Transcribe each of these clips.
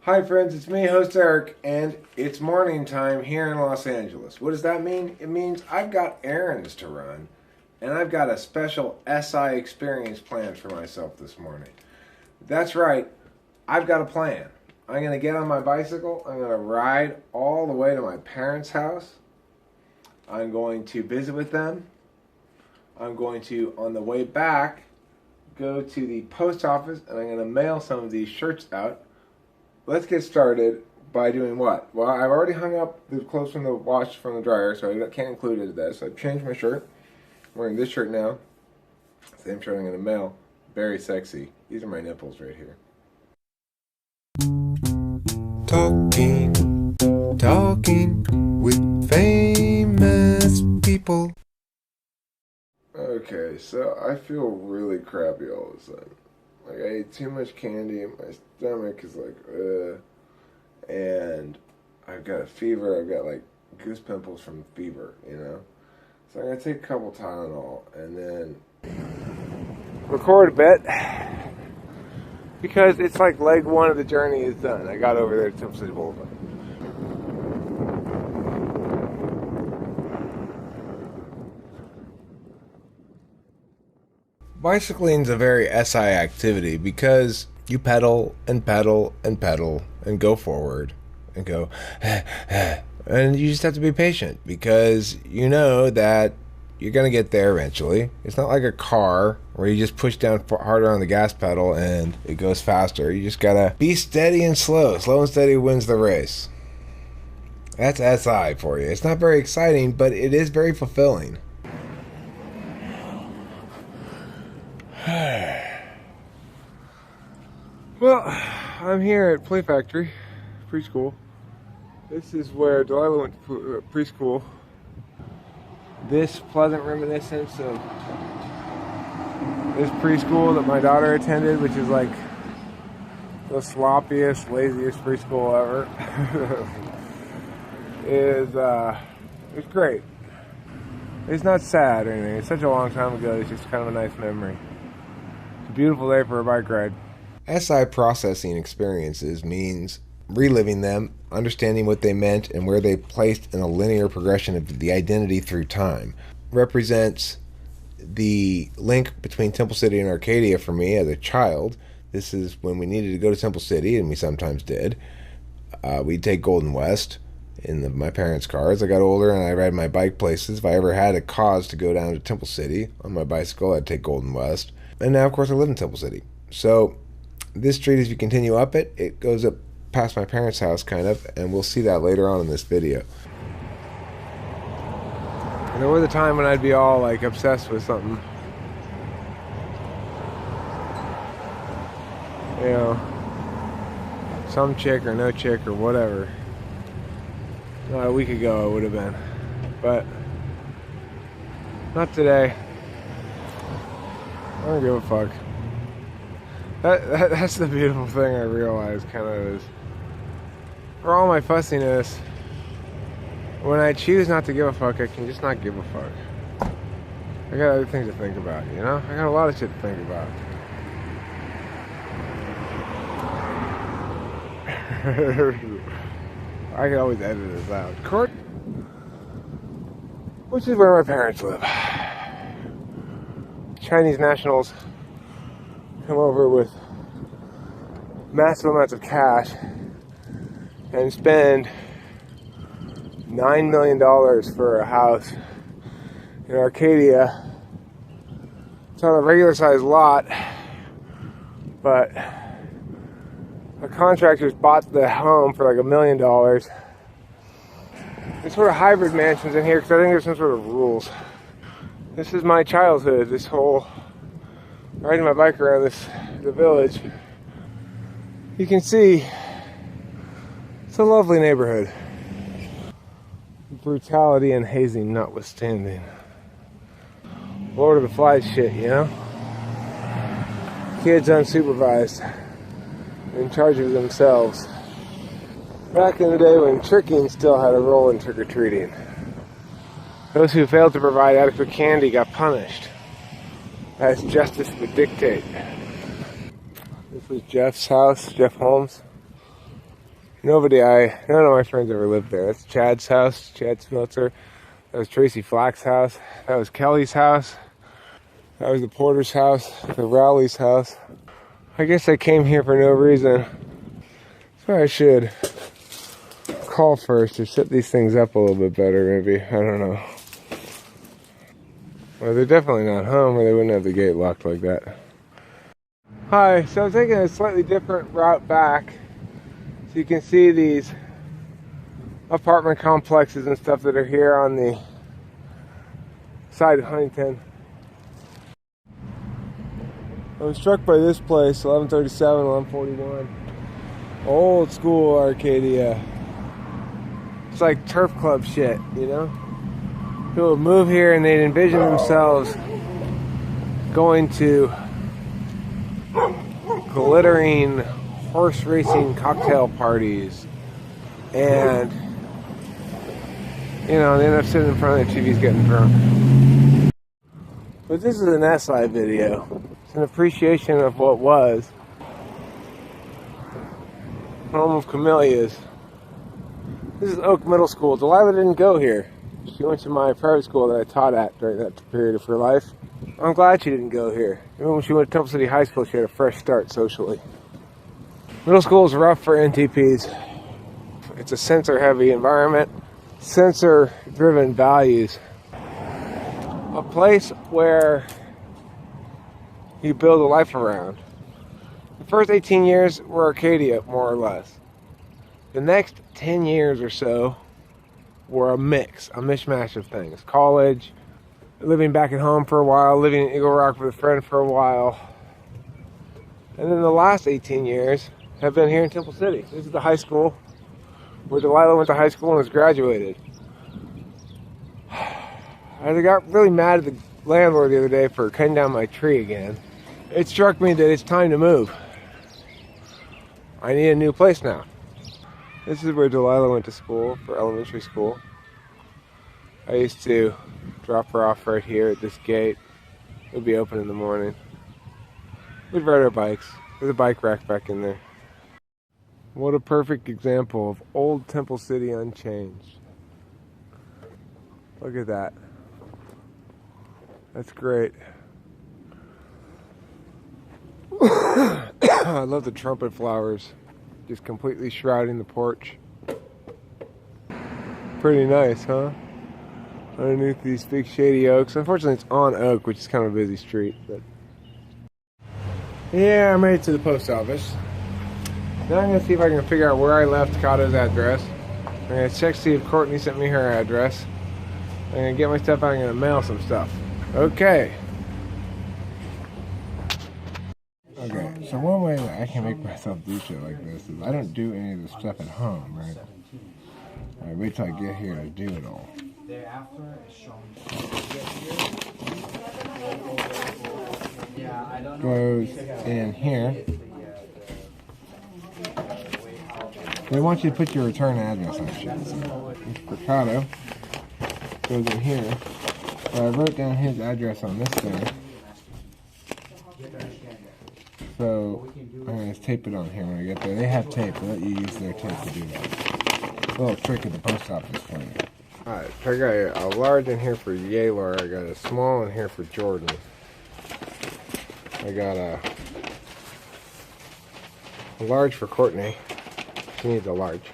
Hi friends, it's me, host Eric, and it's morning time here in Los Angeles. What does that mean? It means I've got errands to run, and I've got a special SI experience planned for myself this morning. That's right, I've got a plan. I'm going to get on my bicycle, I'm going to ride all the way to my parents' house. I'm going to visit with them. I'm going to, on the way back, go to the post office, and I'm going to mail some of these shirts out. Let's get started by doing what? Well, I've already hung up the clothes from the wash from the dryer, so I can't include it in this. I've changed my shirt. I'm wearing this shirt now. Same shirt I'm going to mail. Very sexy. These are my nipples right here. Talking with famous people. Okay, so I feel really crappy all of a sudden. Like, I ate too much candy, my stomach is like, ugh. And I've got a fever, I've got like goose pimples from fever, you know? So I'm going to take a couple Tylenol and then record a bit. Because it's like leg one of the journey is done. I got over there to Temple City Boulevard. Bicycling is a very SI activity because you pedal and pedal and pedal and go forward and go and you just have to be patient because you know that you're going to get there eventually. It's not like a car where you just push down harder on the gas pedal and it goes faster. You just got to be steady and slow. Slow and steady wins the race. That's SI for you. It's not very exciting, but it is very fulfilling. Well, I'm here at Play Factory preschool. This is where Delilah went to preschool. This pleasant reminiscence of this preschool that my daughter attended, which is like the sloppiest, laziest preschool ever, it's great. It's not sad or anything. It's such a long time ago. It's just kind of a nice memory. It's a beautiful day for a bike ride. SI processing experiences means reliving them, understanding what they meant and where they placed in a linear progression of the identity through time. Represents the link between Temple City and Arcadia for me as a child. This is when we needed to go to Temple City, and we sometimes did. We'd take Golden West in my parents' car. As I got older and I ride my bike places, if I ever had a cause to go down to Temple City on my bicycle, I'd take Golden West. And now, of course, I live in Temple City. So this street, as you continue up it, it goes up past my parents' house, kind of, and we'll see that later on in this video. And there was a time when I'd be all, like, obsessed with something. You know, some chick or no chick or whatever. Not a week ago it would have been. But not today. I don't give a fuck. That's the beautiful thing I realize, kind of, is for all my fussiness, when I choose not to give a fuck, I can just not give a fuck. I got other things to think about, you know? I got a lot of shit to think about. I can always edit this out. Court, which is where my parents live. Chinese nationals come over with massive amounts of cash and spend $9 million for a house in Arcadia. It's on a regular sized lot, but the contractors bought the home for like $1 million. There's sort of hybrid mansions in here because I think there's some sort of rules. This is my childhood, this whole riding my bike around the village. You can see it's a lovely neighborhood. Brutality and hazing notwithstanding. Lord of the Flies shit, you know? Kids unsupervised, in charge of themselves. Back in the day when tricking still had a role in trick-or-treating. Those who failed to provide adequate candy got punished, as justice would dictate. This was Jeff's house, Jeff Holmes. None of my friends ever lived there. That's Chad's house, Chad Smeltzer. That was Tracy Flack's house. That was Kelly's house. That was the Porter's house, the Rowley's house. I guess I came here for no reason. So I should call first or set these things up a little bit better, maybe. I don't know. Well, they're definitely not home or they wouldn't have the gate locked like that. Hi, so I'm taking a slightly different route back. So you can see these apartment complexes and stuff that are here on the side of Huntington. I was struck by this place, 1137, 1141. Old school Arcadia. It's like turf club shit, you know? People would move here and they'd envision themselves going to glittering horse racing cocktail parties. And, you know, they end up sitting in front of their TVs getting drunk. But this is an SI video. It's an appreciation of what was. Home of camellias. This is Oak Middle School. Delilah didn't go here. She went to my private school that I taught at during that period of her life. I'm glad she didn't go here. Even when she went to Temple City High School, she had a fresh start socially. Middle school is rough for NTPs. It's a sensor-heavy environment, sensor-driven values. A place where you build a life around. The first 18 years were Arcadia, more or less. The next 10 years or so were a mishmash of things. College, living back at home for a while, living in Eagle Rock with a friend for a while. And then the last 18 years have been here in Temple City. This is the high school where Delilah went to high school and was graduated. I got really mad at the landlord the other day for cutting down my tree again. It struck me that it's time to move. I need a new place now. This is where Delilah went to school, for elementary school. I used to drop her off right here at this gate. It would be open in the morning. We'd ride our bikes. There's a bike rack back in there. What a perfect example of old Temple City unchanged. Look at that. That's great. I love the trumpet flowers just completely shrouding the porch. Pretty nice, huh? Underneath these big shady oaks. Unfortunately, it's on Oak, which is kind of a busy street. But yeah, I made it to the post office. Now I'm going to see if I can figure out where I left Cato's address. I'm going to check to see if Courtney sent me her address. I'm going to get my stuff out. I'm going to mail some stuff. Okay. Okay, so one way that I can make myself do shit like this is I don't do any of the stuff at home, right? I wait till I get here to do it all. Goes in here. They want you to put your return address on shit. So, Mercado goes in here. So I wrote down his address on this thing. So I'm going to tape it on here when I get there. They have tape. They'll let you use their tape to do that. A little trick at the post office for you. Alright, so I got a large in here for Yaylor. I got a small in here for Jordan. I got a large for Courtney. She needs a large.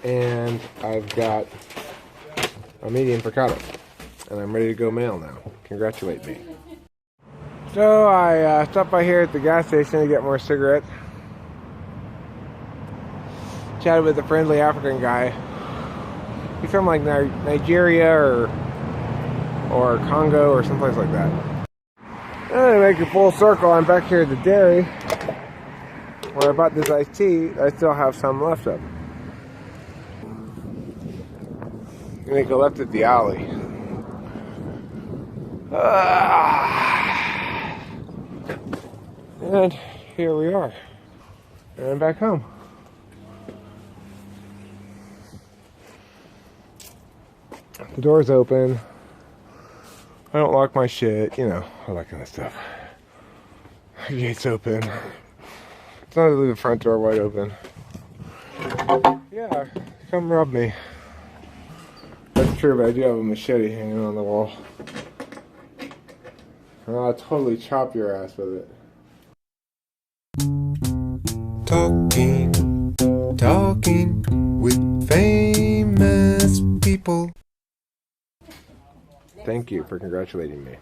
And I've got a medium for Cato. And I'm ready to go mail now. Congratulate me. So I stopped by here at the gas station to get more cigarettes. Chatted with a friendly African guy. He's from like Nigeria or Congo or someplace like that. And to make a full circle, I'm back here at the dairy where I bought this iced tea. I still have some left of. I'm gonna go left at the alley. And here we are. And I'm back home. The door's open. I don't lock my shit, you know, all that kind of stuff. The gate's open. It's not to leave the front door wide open. Yeah, come rub me. That's true, but I do have a machete hanging on the wall. And I'll totally chop your ass with it. Talking with famous people. Thank you for congratulating me.